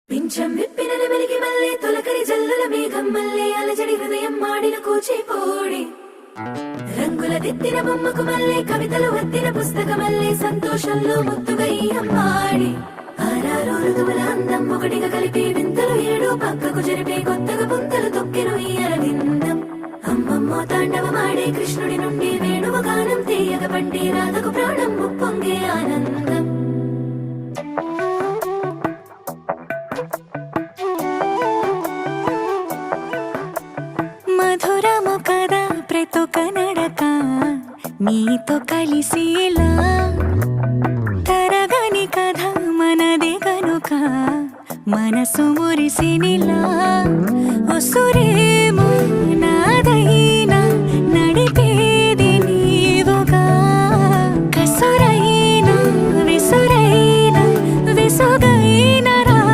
పింఛం విప్పిన నెమలికి మల్లె తొలకరి జల్లుల మేఘం మల్లె అలజడి హృదయం మాడిన కూచిపోడి రంగుల దిద్దిన బొమ్మకు మల్లె కవితలు వద్దిన పుస్తక మల్లె సంతోషంలో ముద్దుగా ఈ అమ్మాడి ఆరారు ఋతువుల అందం ఒకటిగా కలిపి వింతలు ఏడు పక్కకు జరిపే కొత్తగా పుంతలు తొక్కెను ఈ అరవిందం అమ్మమ్మో తాండవమాడే కృష్ణుడి నుండి వేణువ గానం తీయగ పండి రాధకు ప్రాణం ముప్పొంగే ఆనందం మధురము కదా ప్రతొక నడక నీతో కలిసేలా తరగని కథ మనదే కనుక మనసు మురిసినిలా ఉసురేమో